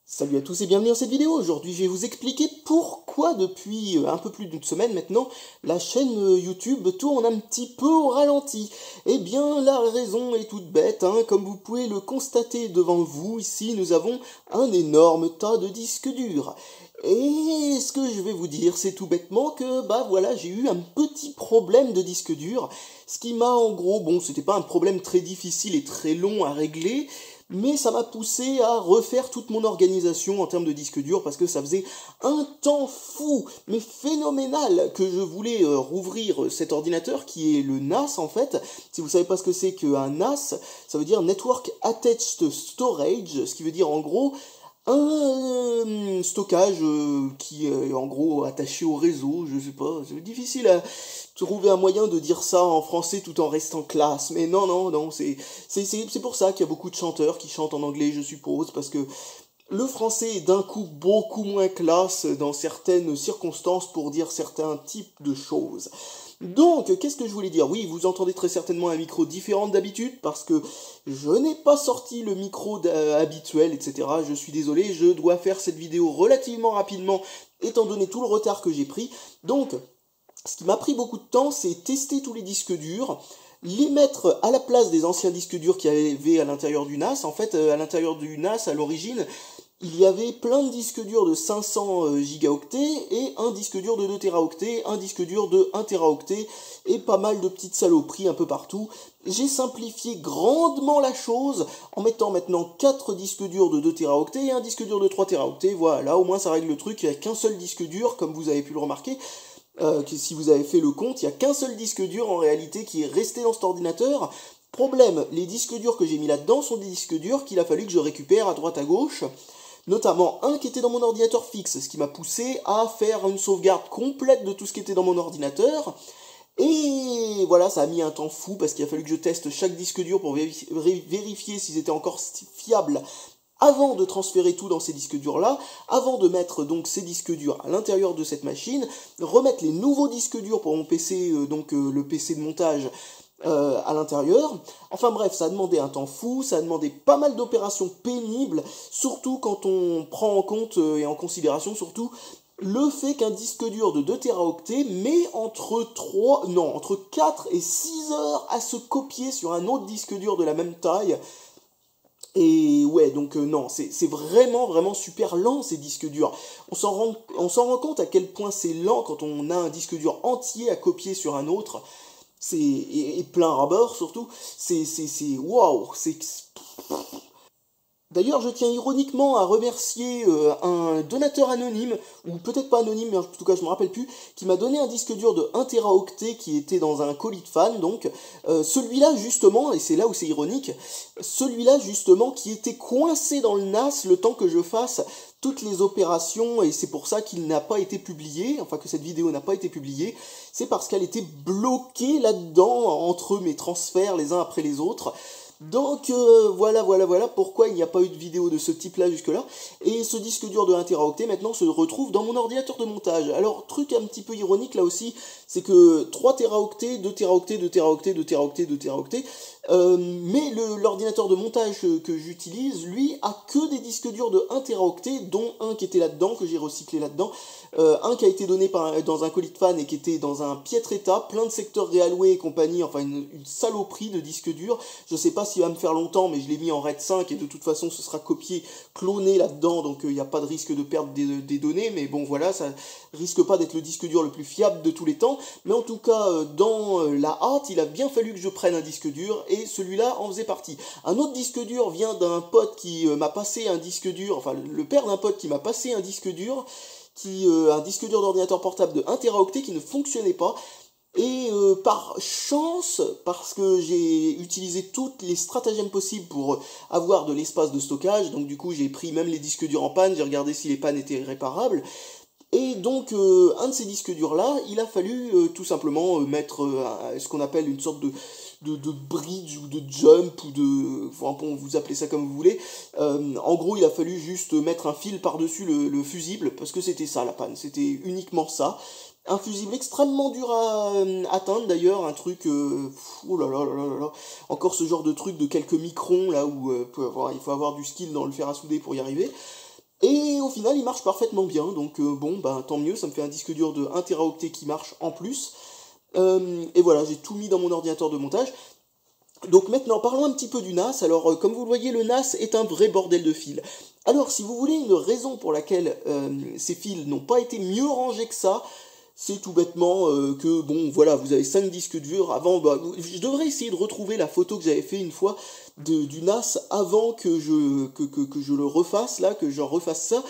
Salut à tous et bienvenue dans cette vidéo. Aujourd'hui, je vais vous expliquer pourquoi depuis un peu plus d'une semaine maintenant, la chaîne YouTube tourne un petit peu au ralenti. Eh bien, la raison est toute bête, hein. Comme vous pouvez le constater devant vous, ici, nous avons un énorme tas de disques durs. Et ce que je vais vous dire, c'est tout bêtement que, voilà, j'ai eu un petit problème de disque dur. Ce qui m'a en gros, bon, c'était pas un problème très difficile et très long à régler, mais ça m'a poussé à refaire toute mon organisation en termes de disque dur parce que ça faisait un temps fou, mais phénoménal, que je voulais rouvrir cet ordinateur qui est le NAS en fait. Si vous savez pas ce que c'est qu'un NAS, ça veut dire Network Attached Storage, ce qui veut dire en gros un stockage qui est en gros attaché au réseau, je sais pas, c'est difficile à trouver un moyen de dire ça en français tout en restant classe, mais non, c'est pour ça qu'il y a beaucoup de chanteurs qui chantent en anglais, je suppose, parce que le français est d'un coup beaucoup moins classe dans certaines circonstances pour dire certains types de choses. Donc, qu'est-ce que je voulais dire? Oui, vous entendez très certainement un micro différent d'habitude parce que je n'ai pas sorti le micro habituel, etc. Je suis désolé, je dois faire cette vidéo relativement rapidement étant donné tout le retard que j'ai pris. Donc, ce qui m'a pris beaucoup de temps, c'est tester tous les disques durs, les mettre à la place des anciens disques durs qu'il y avait à l'intérieur du NAS. En fait, à l'intérieur du NAS, à l'origine, il y avait plein de disques durs de 500 gigaoctets et un disque dur de 2 teraoctets, un disque dur de 1 teraoctet et pas mal de petites saloperies un peu partout. J'ai simplifié grandement la chose en mettant maintenant 4 disques durs de 2 teraoctets et un disque dur de 3 teraoctets. Voilà, au moins ça règle le truc, il n'y a qu'un seul disque dur, comme vous avez pu le remarquer. Si vous avez fait le compte, il n'y a qu'un seul disque dur en réalité qui est resté dans cet ordinateur. Problème, les disques durs que j'ai mis là-dedans sont des disques durs qu'il a fallu que je récupère à droite à gauche. Notamment un qui était dans mon ordinateur fixe, ce qui m'a poussé à faire une sauvegarde complète de tout ce qui était dans mon ordinateur. Et voilà, ça a mis un temps fou parce qu'il a fallu que je teste chaque disque dur pour vérifier s'ils étaient encore fiables avant de transférer tout dans ces disques durs là, avant de mettre donc ces disques durs à l'intérieur de cette machine, remettre les nouveaux disques durs pour mon PC, le PC de montage à l'intérieur. Enfin bref, ça a demandé un temps fou, ça a demandé pas mal d'opérations pénibles, surtout quand on prend en compte et en considération surtout le fait qu'un disque dur de 2 teraoctets met entre 4 et 6 heures à se copier sur un autre disque dur de la même taille. Et ouais, donc non, c'est vraiment super lent ces disques durs. On s'en rend compte à quel point c'est lent quand on a un disque dur entier à copier sur un autre. Et plein rabord surtout. Waouh, c'est D'ailleurs, je tiens ironiquement à remercier un donateur anonyme, ou peut-être pas anonyme, mais en tout cas je me rappelle plus, qui m'a donné un disque dur de 1 teraoctet qui était dans un colis de fan, donc celui-là justement, et c'est là où c'est ironique, celui-là justement qui était coincé dans le NAS le temps que je fasse toutes les opérations, et c'est pour ça qu'il n'a pas été publié, enfin que cette vidéo n'a pas été publiée, c'est parce qu'elle était bloquée là-dedans, entre mes transferts les uns après les autres. Donc voilà pourquoi il n'y a pas eu de vidéo de ce type là jusque là. Et ce disque dur de 1 teraoctet maintenant se retrouve dans mon ordinateur de montage. Alors truc un petit peu ironique là aussi, c'est que 3 teraoctets, 2 teraoctets, 2 teraoctets, 2 teraoctets, 2 teraoctets, mais l'ordinateur de montage que j'utilise, lui, a que des disques durs de 1 teraoctet, dont un qui était là-dedans, que j'ai recyclé là-dedans, un qui a été donné dans un colis de fan et qui était dans un piètre état, plein de secteurs Realway et compagnie, enfin une saloperie de disque dur. Je sais pas s'il va me faire longtemps, mais je l'ai mis en RAID 5 et de toute façon ce sera copié, cloné là-dedans, donc il n'y a pas de risque de perdre des données, mais bon voilà, ça risque pas d'être le disque dur le plus fiable de tous les temps, mais en tout cas dans la hâte, il a bien fallu que je prenne un disque dur, et celui-là en faisait partie. Un autre disque dur vient d'un pote qui m'a passé un disque dur, enfin le père d'un pote qui m'a passé un disque dur, un disque dur d'ordinateur portable de 1 teraoctet qui ne fonctionnait pas. Et par chance, parce que j'ai utilisé toutes les stratagèmes possibles pour avoir de l'espace de stockage, donc du coup j'ai pris même les disques durs en panne, j'ai regardé si les pannes étaient réparables, et donc un de ces disques durs là, il a fallu tout simplement mettre ce qu'on appelle une sorte de bridge ou de jump ou de... Enfin bon, vous appelez ça comme vous voulez. En gros, il a fallu juste mettre un fil par-dessus le fusible, parce que c'était ça la panne, c'était uniquement ça. Un fusible extrêmement dur à atteindre d'ailleurs, un truc... oh là là là là là, encore ce genre de truc de quelques microns là où il faut avoir du skill dans le fer à souder pour y arriver. Et au final, il marche parfaitement bien, donc bon, bah tant mieux, ça me fait un disque dur de 1 Teraoctet qui marche en plus. Et voilà, j'ai tout mis dans mon ordinateur de montage. Donc maintenant, parlons un petit peu du NAS. Alors, comme vous le voyez, le NAS est un vrai bordel de fils. Alors, si vous voulez une raison pour laquelle ces fils n'ont pas été mieux rangés que ça, c'est tout bêtement que, bon, voilà, vous avez 5 disques durs. Avant, bah, je devrais essayer de retrouver la photo que j'avais fait une fois du NAS avant que je le refasse, là, que je refasse ça.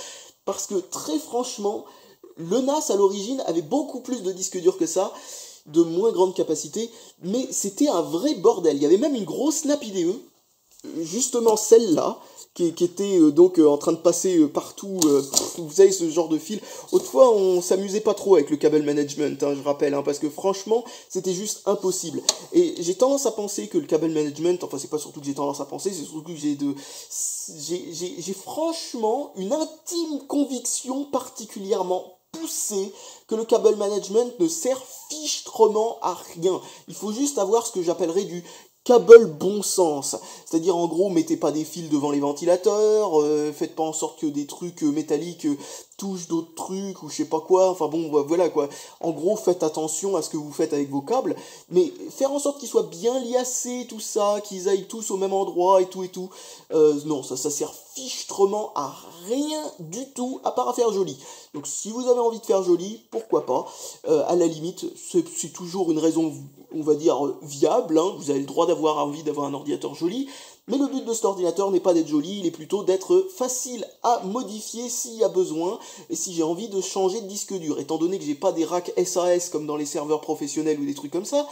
Parce que, très franchement, le NAS, à l'origine, avait beaucoup plus de disques durs que ça, de moins grande capacité, mais c'était un vrai bordel. Il y avait même une grosse Snap IDE, justement celle-là, qui était donc en train de passer partout, vous savez, ce genre de fil. Autrefois, on s'amusait pas trop avec le câble management, hein, je rappelle, hein, parce que franchement, c'était juste impossible. Et j'ai tendance à penser que le câble management, enfin, c'est pas surtout que j'ai tendance à penser, c'est surtout que j'ai franchement une intime conviction particulièrement poussée que le câble management ne sert fichtrement à rien. Il faut juste avoir ce que j'appellerais du câble bon sens. C'est-à-dire, en gros, mettez pas des fils devant les ventilateurs, faites pas en sorte que des trucs métalliques touchent d'autres trucs, ou je sais pas quoi, enfin bon, voilà quoi. En gros, faites attention à ce que vous faites avec vos câbles, mais faire en sorte qu'ils soient bien liassés, tout ça, qu'ils aillent tous au même endroit, et tout, non, ça sert fichtrement à rien du tout, à part à faire joli. Donc si vous avez envie de faire joli, pourquoi pas, à la limite, c'est toujours une raison, on va dire, viable, hein. Vous avez le droit d'avoir envie d'avoir un ordinateur joli, mais le but de cet ordinateur n'est pas d'être joli, il est plutôt d'être facile à modifier s'il y a besoin, et si j'ai envie de changer de disque dur. Étant donné que j'ai pas des racks SAS comme dans les serveurs professionnels ou des trucs comme ça,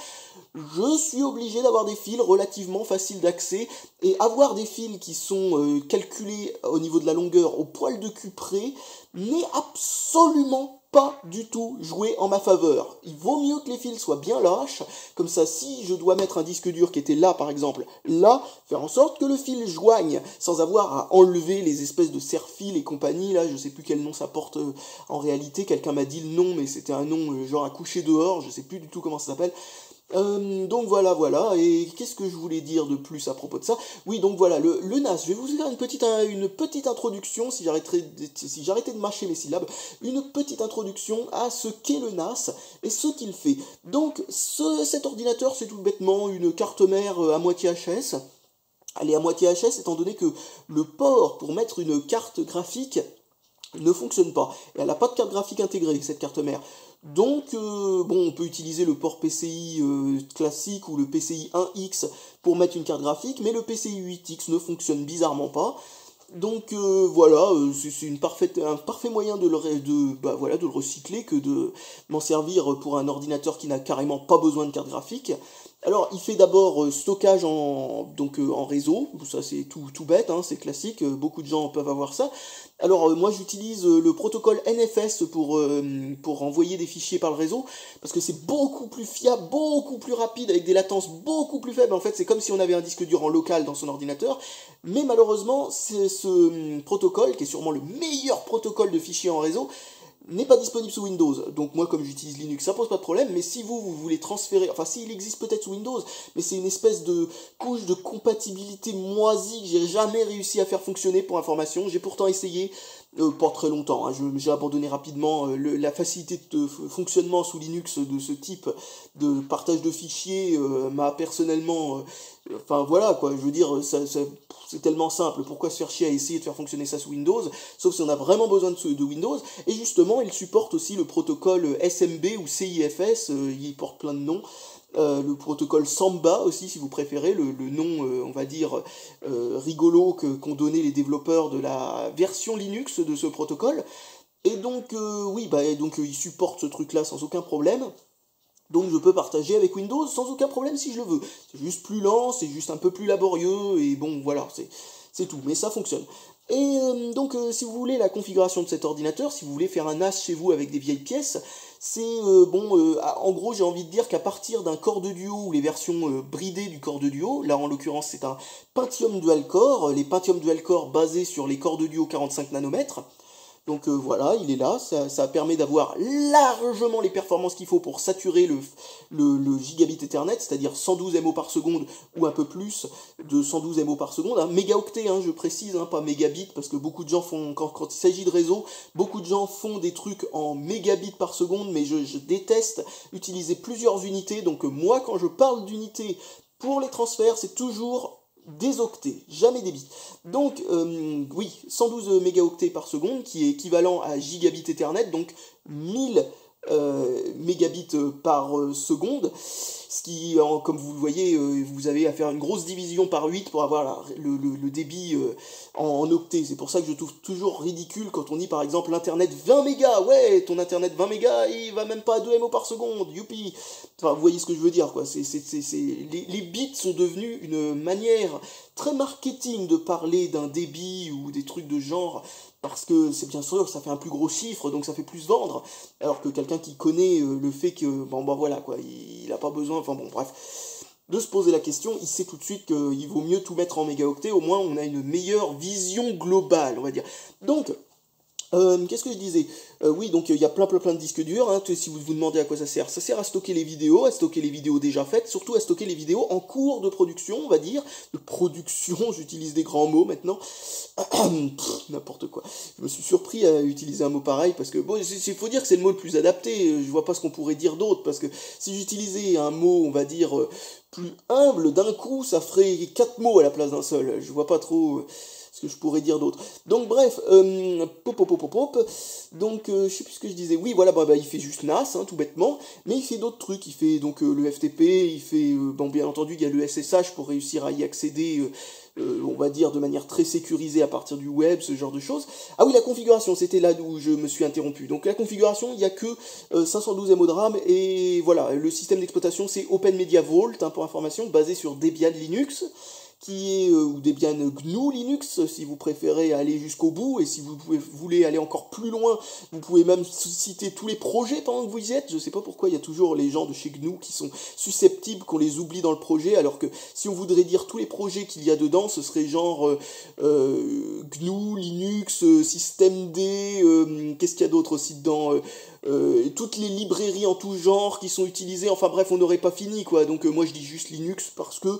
je suis obligé d'avoir des fils relativement faciles d'accès, et avoir des fils qui sont calculés au niveau de la longueur au poil de cul près n'est absolument pas du tout joué en ma faveur. Il vaut mieux que les fils soient bien lâches, comme ça si je dois mettre un disque dur qui était là par exemple, là, faire en sorte que le fil joigne, sans avoir à enlever les espèces de serre-fils et compagnie, là je sais plus quel nom ça porte en réalité, quelqu'un m'a dit le nom mais c'était un nom genre à coucher dehors, je sais plus du tout comment ça s'appelle. Donc voilà, et qu'est-ce que je voulais dire de plus à propos de ça? Oui, donc voilà, le NAS, je vais vous faire une petite introduction, si j'arrêtais de mâcher mes syllabes, une petite introduction à ce qu'est le NAS et ce qu'il fait. Donc cet ordinateur, c'est tout bêtement une carte mère à moitié HS. Elle est à moitié HS étant donné que le port pour mettre une carte graphique ne fonctionne pas. Et elle n'a pas de carte graphique intégrée, cette carte mère. Donc, bon, on peut utiliser le port PCI classique ou le PCI 1X pour mettre une carte graphique, mais le PCI 8X ne fonctionne bizarrement pas. Donc voilà, c'est un parfait moyen voilà, de le recycler que de m'en servir pour un ordinateur qui n'a carrément pas besoin de carte graphique. Alors il fait d'abord stockage en réseau, ça c'est tout bête, hein, c'est classique, beaucoup de gens peuvent avoir ça. Alors moi j'utilise le protocole NFS pour envoyer des fichiers par le réseau, parce que c'est beaucoup plus fiable, beaucoup plus rapide, avec des latences beaucoup plus faibles. En fait c'est comme si on avait un disque dur en local dans son ordinateur, mais malheureusement ce protocole, qui est sûrement le meilleur protocole de fichiers en réseau, n'est pas disponible sous Windows. Donc moi comme j'utilise Linux, ça pose pas de problème, mais si vous voulez transférer, enfin s'il existe peut-être sous Windows, mais c'est une espèce de couche de compatibilité moisie que j'ai jamais réussi à faire fonctionner pour information. J'ai pourtant essayé, pas très longtemps, hein, j'ai abandonné rapidement la facilité de fonctionnement sous Linux de ce type de partage de fichiers m'a personnellement... Enfin voilà quoi, je veux dire, c'est tellement simple, pourquoi se faire chier à essayer de faire fonctionner ça sous Windows, sauf si on a vraiment besoin de Windows, et justement il supporte aussi le protocole SMB ou CIFS, il porte plein de noms, le protocole Samba aussi si vous préférez, le nom on va dire rigolo qu'ont donné les développeurs de la version Linux de ce protocole, et donc oui, donc il supporte ce truc là sans aucun problème. Donc je peux partager avec Windows sans aucun problème si je le veux. C'est juste plus lent, c'est juste un peu plus laborieux, et bon voilà, c'est tout, mais ça fonctionne. Et donc si vous voulez la configuration de cet ordinateur, si vous voulez faire un NAS chez vous avec des vieilles pièces, c'est en gros j'ai envie de dire qu'à partir d'un Core de Duo ou les versions bridées du Core de Duo, là en l'occurrence c'est un Pentium Dual Core, les Pentium Dual Core basés sur les Core de Duo 45 nanomètres, Donc voilà, il est là, ça permet d'avoir largement les performances qu'il faut pour saturer le gigabit Ethernet, c'est-à-dire 112 MO par seconde ou un peu plus de 112 MO par seconde, hein, mégaoctets, hein, je précise, hein, pas mégabits, parce que beaucoup de gens font, quand il s'agit de réseau, beaucoup de gens font des trucs en mégabits par seconde, mais je déteste utiliser plusieurs unités, donc moi quand je parle d'unités pour les transferts, c'est toujours des octets, jamais des bits. Donc, oui, 112 mégaoctets par seconde, qui est équivalent à gigabit Ethernet, donc 1000 mégabits par seconde, ce qui, comme vous le voyez, vous avez à faire une grosse division par 8 pour avoir le débit en octets. C'est pour ça que je trouve toujours ridicule quand on dit par exemple l'internet 20 mégas, ouais, ton internet 20 mégas, il va même pas à 2 MO par seconde, youpi. Enfin, vous voyez ce que je veux dire, quoi. Les bits sont devenus une manière très marketing de parler d'un débit ou des trucs de genre, parce que c'est bien sûr, ça fait un plus gros chiffre, donc ça fait plus vendre, alors que quelqu'un qui connaît le fait que, bon bah voilà, quoi, il n'a pas besoin, enfin bon, bref, de se poser la question, il sait tout de suite qu'il vaut mieux tout mettre en mégaoctets, au moins on a une meilleure vision globale, on va dire. Donc, qu'est-ce que je disais? Oui, donc il y a plein de disques durs, hein, si vous vous demandez à quoi ça sert à stocker les vidéos déjà faites, surtout à stocker les vidéos en cours de production, on va dire, de production, j'utilise des grands mots maintenant, n'importe quoi. Je me suis surpris à utiliser un mot pareil, parce que, bon, il faut dire que c'est le mot le plus adapté, je vois pas ce qu'on pourrait dire d'autre, parce que si j'utilisais un mot, on va dire, plus humble, d'un coup, ça ferait 4 mots à la place d'un seul, je vois pas trop ce que je pourrais dire d'autre. Donc bref, donc je sais plus ce que je disais. Oui, voilà, bah, il fait juste NAS, hein, tout bêtement, mais il fait d'autres trucs. Il fait donc le FTP, il fait, bon, bien entendu, il y a le SSH pour réussir à y accéder. On va dire de manière très sécurisée à partir du web, ce genre de choses. Ah oui, la configuration, c'était là où je me suis interrompu. Donc la configuration, il n'y a que 512 MO de RAM, et voilà, le système d'exploitation c'est Open Media Vault, hein, pour information, basé sur Debian Linux, qui est, ou Debian GNU Linux, si vous préférez aller jusqu'au bout, et si vous voulez aller encore plus loin, vous pouvez même citer tous les projets pendant que vous y êtes. Je sais pas pourquoi il y a toujours les gens de chez GNU qui sont susceptibles qu'on les oublie dans le projet, alors que si on voudrait dire tous les projets qu'il y a dedans, ce serait genre GNU, Linux, Systemd, qu'est-ce qu'il y a d'autre aussi dedans, toutes les librairies en tout genre qui sont utilisées, enfin bref, on n'aurait pas fini, quoi. Donc moi je dis juste Linux parce que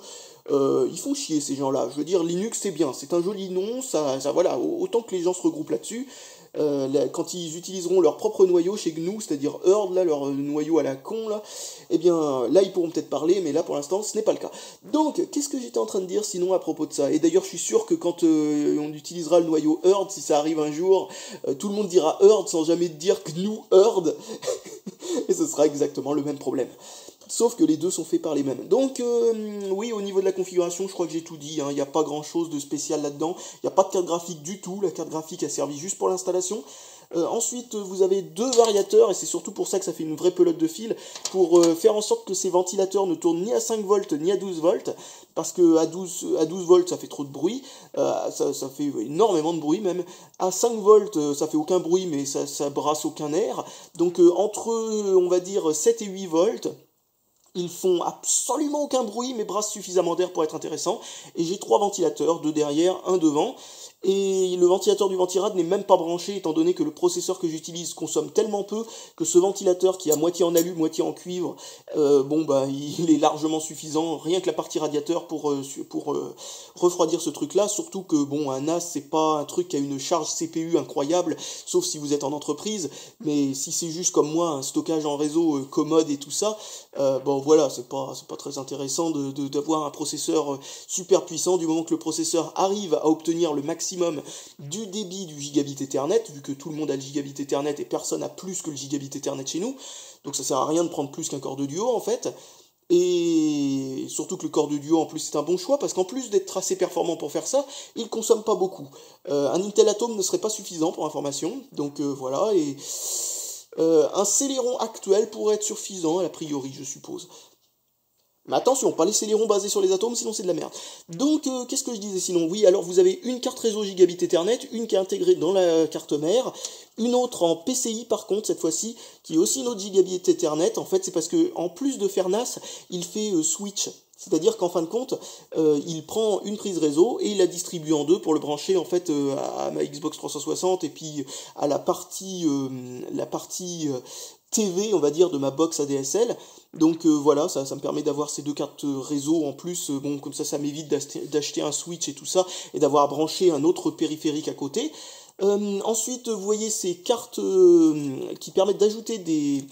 ils font chier ces gens-là. Je veux dire, Linux c'est bien, c'est un joli nom, ça voilà, autant que les gens se regroupent là-dessus. Quand ils utiliseront leur propre noyau chez GNU, c'est-à-dire Hurd, là, leur noyau à la con, là, eh bien, là, ils pourront peut-être parler, mais là, pour l'instant, ce n'est pas le cas. Donc, qu'est-ce que j'étais en train de dire, sinon, à propos de ça? Et d'ailleurs, je suis sûr que quand on utilisera le noyau Hurd, si ça arrive un jour, tout le monde dira Hurd sans jamais dire GNU Hurd, et ce sera exactement le même problème. Sauf que les deux sont faits par les mêmes. Donc, oui, au niveau de la configuration, je crois que j'ai tout dit. Il n'y a pas grand-chose de spécial là-dedans. Il n'y a pas de carte graphique du tout. La carte graphique a servi juste pour l'installation. Ensuite, vous avez deux variateurs, et c'est surtout pour ça que ça fait une vraie pelote de fil, pour faire en sorte que ces ventilateurs ne tournent ni à 5 volts ni à 12 volts, parce que à 12 volts, ça fait trop de bruit, ça fait énormément de bruit même. À 5 volts, ça fait aucun bruit, mais ça brasse aucun air. Donc, entre, on va dire, 7 et 8 volts, ils font absolument aucun bruit, mais brassent suffisamment d'air pour être intéressants. Et j'ai trois ventilateurs, deux derrière, un devant. Et le ventilateur du Ventirad n'est même pas branché, étant donné que le processeur que j'utilise consomme tellement peu que ce ventilateur, qui est à moitié en alu, moitié en cuivre, il est largement suffisant, rien que la partie radiateur pour refroidir ce truc-là. Surtout que, bon, un NAS, c'est pas un truc qui a une charge CPU incroyable, sauf si vous êtes en entreprise. Mais si c'est juste comme moi, un stockage en réseau commode et tout ça, voilà, c'est pas très intéressant d'avoir un processeur super puissant. Du moment que le processeur arrive à obtenir le maximum du débit du gigabit Ethernet, vu que tout le monde a le gigabit Ethernet et personne n'a plus que le gigabit Ethernet chez nous, donc ça sert à rien de prendre plus qu'un corps de duo en fait. Et surtout que le corps de duo en plus c'est un bon choix, parce qu'en plus d'être assez performant pour faire ça, il consomme pas beaucoup. Un Intel Atom ne serait pas suffisant pour information, donc voilà, et un Celeron actuel pourrait être suffisant a priori, je suppose. Mais attention, pas les Celeron basés sur les atomes, sinon c'est de la merde. Donc, qu'est-ce que je disais sinon? Oui, alors vous avez une carte réseau gigabit Ethernet, une qui est intégrée dans la carte mère, une autre en PCI par contre, cette fois-ci, qui est aussi une autre gigabit Ethernet. En fait, c'est parce que en plus de faire NAS, il fait switch. C'est-à-dire qu'en fin de compte, il prend une prise réseau et il la distribue en deux pour le brancher en fait à ma Xbox 360 et puis à la partie TV, on va dire, de ma box ADSL. Donc voilà, ça me permet d'avoir ces deux cartes réseau en plus. Bon, comme ça m'évite d'acheter un Switch et tout ça et d'avoir à brancher un autre périphérique à côté. Ensuite, vous voyez ces cartes qui permettent d'ajouter des...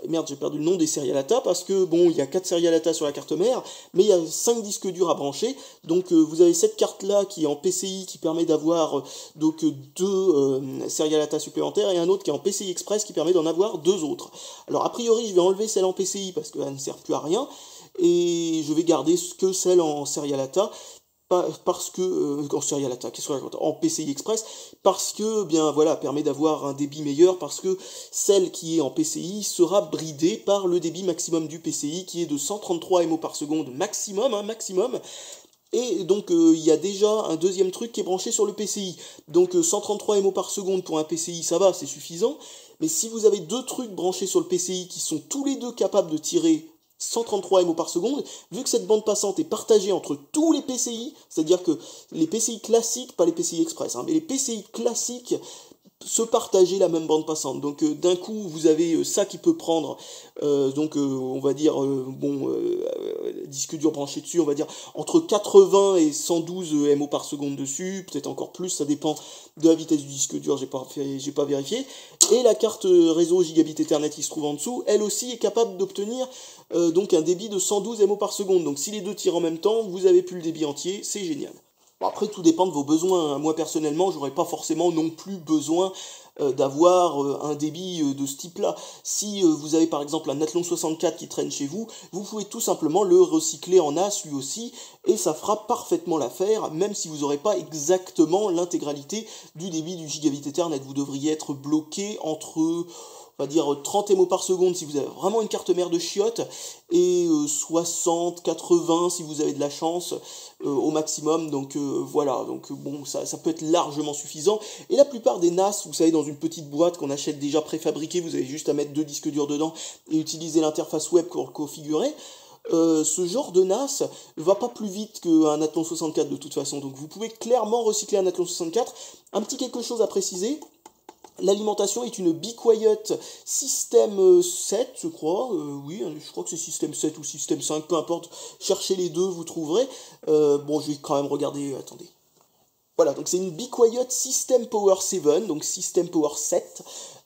Merde, j'ai perdu le nom des Serial ATA, parce que, bon, il y a 4 Serial ATA sur la carte mère, mais il y a 5 disques durs à brancher, donc vous avez cette carte-là qui est en PCI, qui permet d'avoir donc 2 Serial ATA supplémentaires, et un autre qui est en PCI Express, qui permet d'en avoir 2 autres. Alors, a priori, je vais enlever celle en PCI, parce qu'elle ne sert plus à rien, et je vais garder que celle en Serial ATA, parce que en Serial ATA, qu'est-ce que je raconte, en PCI Express, parce que bien voilà, permet d'avoir un débit meilleur, parce que celle qui est en PCI sera bridée par le débit maximum du PCI qui est de 133 MO par seconde maximum, hein, maximum. Et donc il y a déjà un deuxième truc qui est branché sur le PCI. Donc 133 MO par seconde pour un PCI, ça va, c'est suffisant. Mais si vous avez 2 trucs branchés sur le PCI qui sont tous les deux capables de tirer 133 MO par seconde, vu que cette bande passante est partagée entre tous les PCI, c'est-à-dire que les PCI classiques, pas les PCI Express, hein, mais les PCI classiques se partager la même bande passante. Donc d'un coup, vous avez ça qui peut prendre, on va dire, disque dur branché dessus, on va dire entre 80 et 112 MO par seconde dessus, peut-être encore plus, ça dépend de la vitesse du disque dur, j'ai pas vérifié. Et la carte réseau gigabit Ethernet qui se trouve en dessous, elle aussi est capable d'obtenir donc un débit de 112 MO par seconde. Donc si les deux tirent en même temps, vous avez plus le débit entier, c'est génial. Bon, après, tout dépend de vos besoins. Moi, personnellement, j'aurais pas forcément non plus besoin d'avoir un débit de ce type-là. Si vous avez par exemple un Athlon 64 qui traîne chez vous, vous pouvez tout simplement le recycler en NAS lui aussi, et ça fera parfaitement l'affaire, même si vous n'aurez pas exactement l'intégralité du débit du gigabit Ethernet. Vous devriez être bloqué entre... on va dire 30 MO par seconde si vous avez vraiment une carte mère de chiottes, et 60, 80 si vous avez de la chance au maximum. Donc voilà, donc bon, ça peut être largement suffisant. Et la plupart des NAS, vous savez, dans une petite boîte qu'on achète déjà préfabriquée, vous avez juste à mettre 2 disques durs dedans et utiliser l'interface web pour le configurer. Ce genre de NAS va pas plus vite qu'un Athlon 64 de toute façon. Donc vous pouvez clairement recycler un Athlon 64. Un petit quelque chose à préciser: l'alimentation est une Be Quiet System 7, je crois. Oui, je crois que c'est System 7 ou System 5, peu importe. Cherchez les deux, vous trouverez. Bon, je vais quand même regarder, attendez. Voilà, donc c'est une Be Quiet System Power 7, donc System Power 7.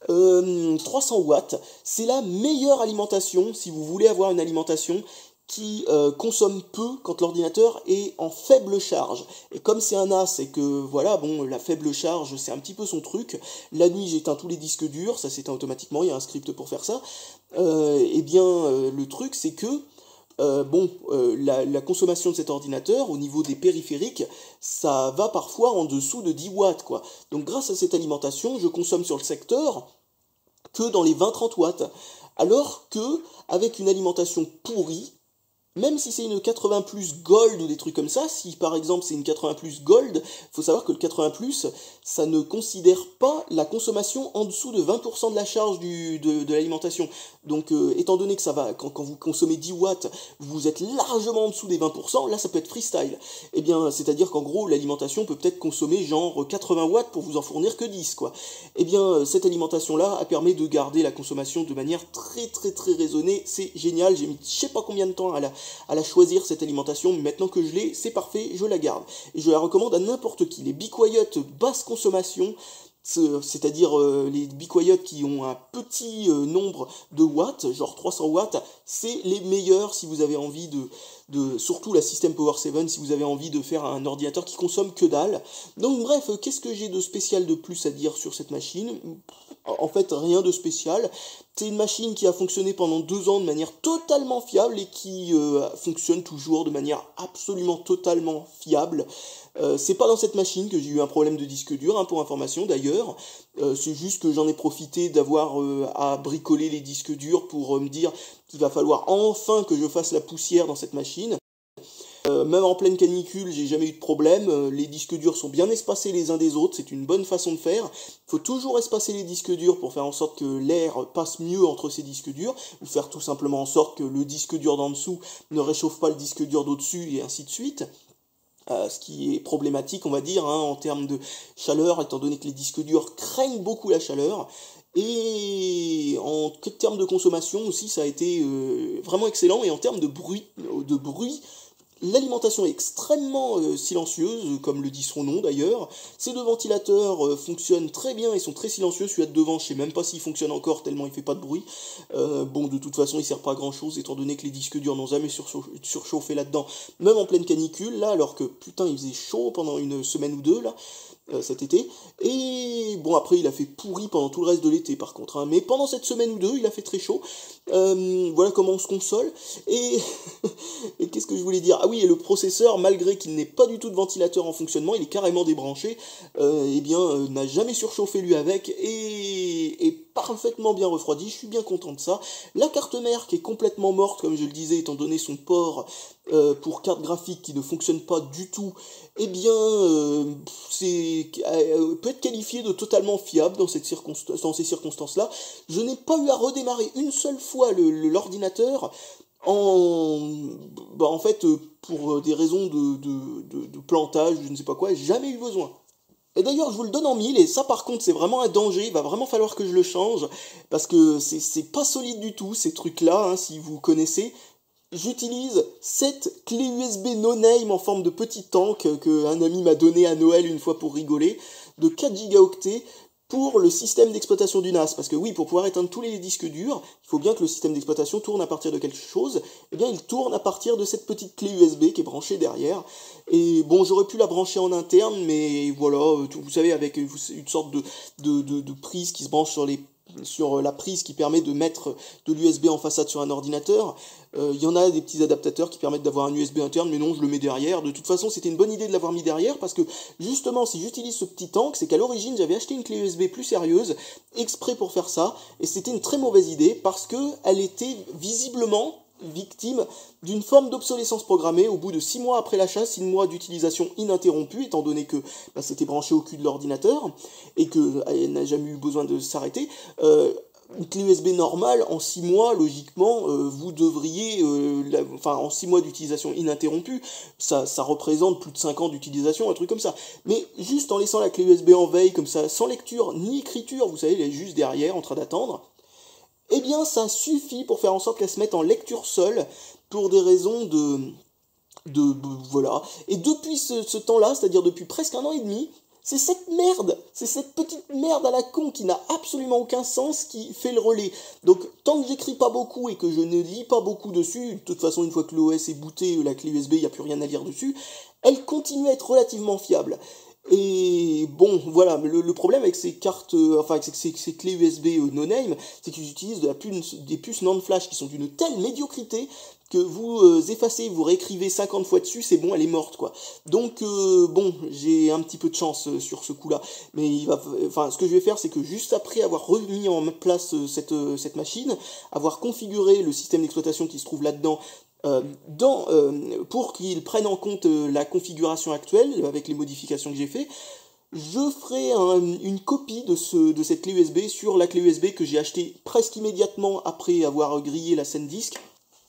300 watts. C'est la meilleure alimentation, si vous voulez avoir une alimentation qui consomme peu quand l'ordinateur est en faible charge. Et comme c'est un NAS et que voilà, bon, la faible charge c'est un petit peu son truc, la nuit j'éteins tous les disques durs, ça s'éteint automatiquement, il y a un script pour faire ça. Le truc c'est que la consommation de cet ordinateur au niveau des périphériques, ça va parfois en dessous de 10 watts quoi. Donc grâce à cette alimentation, je consomme sur le secteur que dans les 20-30 watts. Alors que avec une alimentation pourrie, même si c'est une 80 plus Gold ou des trucs comme ça, si par exemple c'est une 80 plus Gold, faut savoir que le 80 plus, ça ne considère pas la consommation en dessous de 20% de la charge de l'alimentation. Donc étant donné que ça va, quand vous consommez 10 watts, vous êtes largement en dessous des 20%, là ça peut être freestyle. Eh bien, c'est-à-dire qu'en gros, l'alimentation peut peut-être consommer genre 80 watts pour vous en fournir que 10, quoi. Eh bien, cette alimentation-là a permis de garder la consommation de manière très très très raisonnée, c'est génial, j'ai mis je sais pas combien de temps à la choisir cette alimentation, mais maintenant que je l'ai, c'est parfait, je la garde. Et je la recommande à n'importe qui. Les Be Quiet basse consommation, c'est-à-dire les Be Quiet qui ont un petit nombre de watts, genre 300 watts, c'est les meilleurs si vous avez envie surtout la System Power 7, si vous avez envie de faire un ordinateur qui consomme que dalle. Donc bref, qu'est-ce que j'ai de spécial de plus à dire sur cette machine ? En fait, rien de spécial. C'est une machine qui a fonctionné pendant 2 ans de manière totalement fiable et qui fonctionne toujours de manière absolument totalement fiable. C'est pas dans cette machine que j'ai eu un problème de disque dur, hein, pour information d'ailleurs. C'est juste que j'en ai profité d'avoir à bricoler les disques durs pour me dire qu'il va falloir enfin que je fasse la poussière dans cette machine. Même en pleine canicule, j'ai jamais eu de problème. Les disques durs sont bien espacés les uns des autres, c'est une bonne façon de faire. Il faut toujours espacer les disques durs pour faire en sorte que l'air passe mieux entre ces disques durs, ou faire tout simplement en sorte que le disque dur d'en dessous ne réchauffe pas le disque dur d'au-dessus, et ainsi de suite. Ce qui est problématique, on va dire, hein, en termes de chaleur, étant donné que les disques durs craignent beaucoup la chaleur. Et en termes de consommation aussi, ça a été vraiment excellent. Et en termes de bruit, l'alimentation est extrêmement silencieuse, comme le dit son nom d'ailleurs. Ces deux ventilateurs fonctionnent très bien et sont très silencieux. Celui-là de devant, je sais même pas s'il fonctionne encore tellement il fait pas de bruit. Bon, de toute façon, il sert pas à grand chose étant donné que les disques durs n'ont jamais surchauffé là-dedans, même en pleine canicule, là, alors que putain, il faisait chaud pendant une semaine ou deux là. Cet été, et bon après il a fait pourri pendant tout le reste de l'été par contre, hein. Mais pendant cette semaine ou deux il a fait très chaud. Voilà comment on se console, et, et qu'est-ce que je voulais dire, ah oui, et le processeur, malgré qu'il n'ait pas du tout de ventilateur en fonctionnement, il est carrément débranché, n'a jamais surchauffé lui avec, et parfaitement bien refroidi, je suis bien content de ça. La carte mère qui est complètement morte comme je le disais, étant donné son port pour carte graphique qui ne fonctionne pas du tout, eh bien peut être qualifié de totalement fiable dans ces circonstances-là. Je n'ai pas eu à redémarrer une seule fois l'ordinateur en fait pour des raisons de plantage, je ne sais pas quoi, j'ai jamais eu besoin. Et d'ailleurs, je vous le donne en mille, et ça par contre c'est vraiment un danger, il va vraiment falloir que je le change, parce que c'est pas solide du tout ces trucs-là, hein, si vous connaissez. J'utilise cette clé USB no name en forme de petit tank qu'un ami m'a donné à Noël une fois pour rigoler, de 4 gigaoctets pour le système d'exploitation du NAS. Parce que oui, pour pouvoir éteindre tous les disques durs, il faut bien que le système d'exploitation tourne à partir de quelque chose. Et bien il tourne à partir de cette petite clé USB qui est branchée derrière. Et bon, j'aurais pu la brancher en interne, mais voilà, vous savez, avec une sorte de prise qui se branche sur la prise qui permet de mettre de l'USB en façade sur un ordinateur. Il y en a des petits adaptateurs qui permettent d'avoir un USB interne, mais non, je le mets derrière. De toute façon, c'était une bonne idée de l'avoir mis derrière, parce que justement, si j'utilise ce petit tank, c'est qu'à l'origine, j'avais acheté une clé USB plus sérieuse, exprès pour faire ça, et c'était une très mauvaise idée, parce que elle était visiblement victime d'une forme d'obsolescence programmée au bout de 6 mois après l'achat, 6 mois d'utilisation ininterrompue, étant donné que c'était branché au cul de l'ordinateur, et qu'elle n'a jamais eu besoin de s'arrêter. Une clé USB normale, en 6 mois, logiquement, vous devriez, en 6 mois d'utilisation ininterrompue, ça représente plus de 5 ans d'utilisation, un truc comme ça. Mais juste en laissant la clé USB en veille, comme ça, sans lecture ni écriture, vous savez, elle est juste derrière, en train d'attendre, eh bien ça suffit pour faire en sorte qu'elle se mette en lecture seule, pour des raisons voilà. Et depuis ce temps-là, c'est-à-dire depuis presque 1 an et demi, c'est cette petite merde à la con qui n'a absolument aucun sens qui fait le relais. Donc tant que j'écris pas beaucoup et que je ne lis pas beaucoup dessus, de toute façon une fois que l'OS est booté, la clé USB, il n'y a plus rien à lire dessus, elle continue à être relativement fiable. Et bon, voilà, le problème avec ces cartes, avec ces clés USB no name, c'est qu'ils utilisent des puces NAND flash qui sont d'une telle médiocrité que vous effacez, vous réécrivez 50 fois dessus, c'est bon, elle est morte, quoi. Donc, bon, j'ai un petit peu de chance sur ce coup-là. Mais ce que je vais faire, c'est que juste après avoir remis en place cette machine, avoir configuré le système d'exploitation qui se trouve là-dedans, pour qu'il prenne en compte la configuration actuelle, avec les modifications que j'ai fait, je ferai une copie de cette clé USB sur la clé USB que j'ai achetée presque immédiatement après avoir grillé la SanDisk.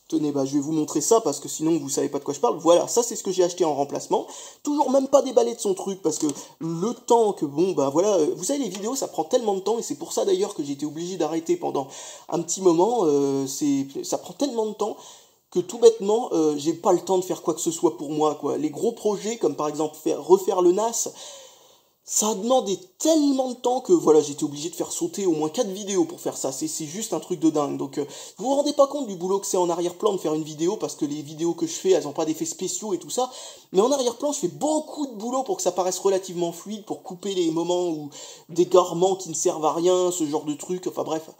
Tenez, je vais vous montrer ça parce que sinon vous savez pas de quoi je parle. Voilà, ça c'est ce que j'ai acheté en remplacement. Toujours même pas déballé de son truc parce que le temps que, voilà, vous savez, les vidéos ça prend tellement de temps, et c'est pour ça d'ailleurs que j'ai été obligé d'arrêter pendant un petit moment. Ça prend tellement de temps que tout bêtement, j'ai pas le temps de faire quoi que ce soit pour moi, quoi. Les gros projets, comme par exemple refaire le NAS, ça a demandé tellement de temps que voilà, j'étais obligé de faire sauter au moins 4 vidéos pour faire ça. C'est juste un truc de dingue. Donc vous vous rendez pas compte du boulot que c'est en arrière-plan de faire une vidéo, parce que les vidéos que je fais, elles ont pas d'effets spéciaux et tout ça. Mais en arrière-plan, je fais beaucoup de boulot pour que ça paraisse relativement fluide, pour couper les moments où d'égarements qui ne servent à rien, ce genre de trucs, enfin bref.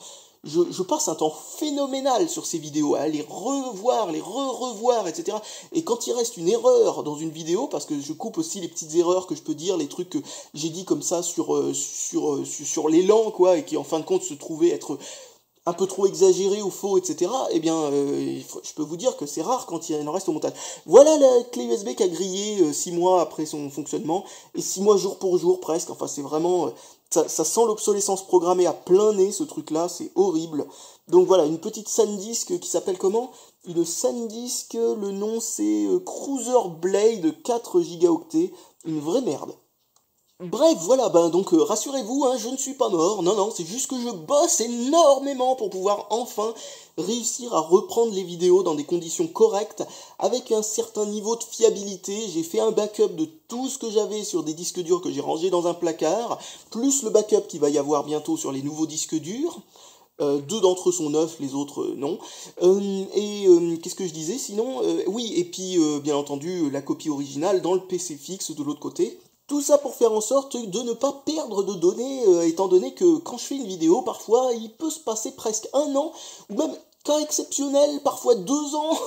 Je passe un temps phénoménal sur ces vidéos, à les revoir, les revoir, etc. Et quand il reste une erreur dans une vidéo, parce que je coupe aussi les petites erreurs que je peux dire, les trucs que j'ai dit comme ça sur l'élan, quoi, et qui en fin de compte se trouvaient être un peu trop exagéré ou faux, etc., eh bien, je peux vous dire que c'est rare quand il en reste au montage. Voilà la clé USB qui a grillé 6 mois après son fonctionnement, et 6 mois jour pour jour presque, enfin c'est vraiment... ça sent l'obsolescence programmée à plein nez, ce truc-là, c'est horrible. Donc voilà, une petite SanDisk qui s'appelle comment? Une SanDisk, le nom c'est Cruiser Blade 4 gigaoctets, une vraie merde. Bref, voilà, ben donc rassurez-vous, hein, je ne suis pas mort, non, non, c'est juste que je bosse énormément pour pouvoir enfin réussir à reprendre les vidéos dans des conditions correctes, avec un certain niveau de fiabilité. J'ai fait un backup de tout ce que j'avais sur des disques durs que j'ai rangés dans un placard, plus le backup qu'il va y avoir bientôt sur les nouveaux disques durs. Deux d'entre eux sont neufs, les autres non. Qu'est-ce que je disais sinon? Oui, et puis bien entendu la copie originale dans le PC fixe de l'autre côté. Tout ça pour faire en sorte de ne pas perdre de données, étant donné que quand je fais une vidéo, parfois il peut se passer presque un an, ou même cas exceptionnel, parfois 2 ans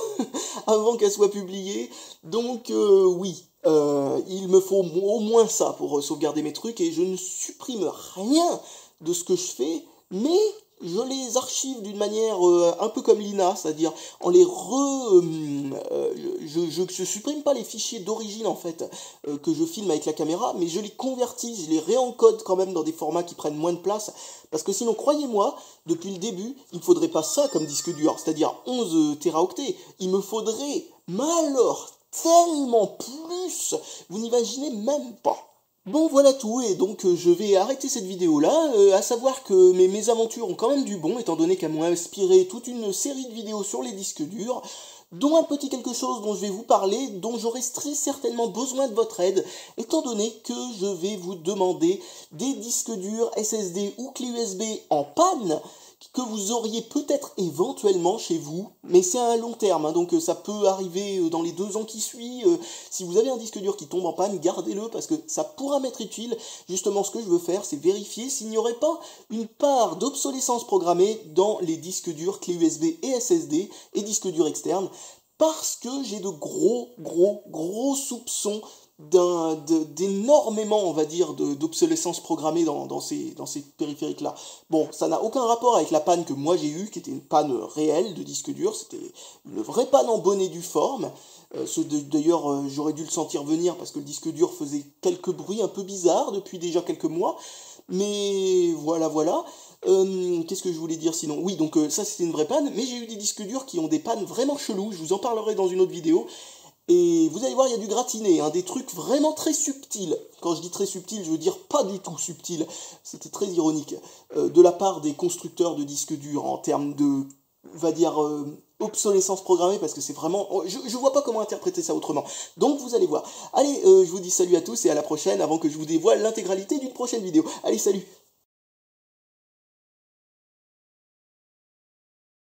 avant qu'elle soit publiée. Donc oui, il me faut au moins ça pour sauvegarder mes trucs, et je ne supprime rien de ce que je fais, mais je les archive d'une manière un peu comme l'INA, c'est-à-dire en les je supprime pas les fichiers d'origine en fait que je filme avec la caméra, mais je les convertis, je les réencode quand même dans des formats qui prennent moins de place, parce que sinon, croyez-moi, depuis le début, il ne faudrait pas ça comme disque dur, c'est-à-dire 11 téraoctets, il me faudrait, mais alors, tellement plus, vous n'imaginez même pas. Bon voilà tout, et donc je vais arrêter cette vidéo là, à savoir que mes aventures ont quand même du bon, étant donné qu'elles m'ont inspiré toute une série de vidéos sur les disques durs, dont un petit quelque chose dont je vais vous parler, dont j'aurai très certainement besoin de votre aide, étant donné que je vais vous demander des disques durs SSD ou clés USB en panne, que vous auriez peut-être éventuellement chez vous, mais c'est à un long terme, hein, donc ça peut arriver dans les 2 ans qui suivent. Si vous avez un disque dur qui tombe en panne, gardez-le, parce que ça pourra m'être utile. Justement, ce que je veux faire, c'est vérifier s'il n'y aurait pas une part d'obsolescence programmée dans les disques durs clés USB et SSD et disques durs externes, parce que j'ai de gros soupçons d'énormément, on va dire, d'obsolescence programmée dans ces périphériques-là. Bon, ça n'a aucun rapport avec la panne que moi j'ai eue, qui était une panne réelle de disque dur, c'était une vraie panne en bonne et due forme. D'ailleurs, j'aurais dû le sentir venir, parce que le disque dur faisait quelques bruits un peu bizarres depuis déjà quelques mois. Mais voilà. Qu'est-ce que je voulais dire sinon? Oui, donc ça c'était une vraie panne, mais j'ai eu des disques durs qui ont des pannes vraiment cheloues, je vous en parlerai dans une autre vidéo. Et vous allez voir, il y a du gratiné, hein, des trucs vraiment très subtils. Quand je dis très subtil, je veux dire pas du tout subtil. C'était très ironique. De la part des constructeurs de disques durs, en termes de, on va dire, obsolescence programmée, parce que c'est vraiment... Je vois pas comment interpréter ça autrement. Donc vous allez voir. Allez, je vous dis salut à tous et à la prochaine, avant que je vous dévoile l'intégralité d'une prochaine vidéo. Allez, salut!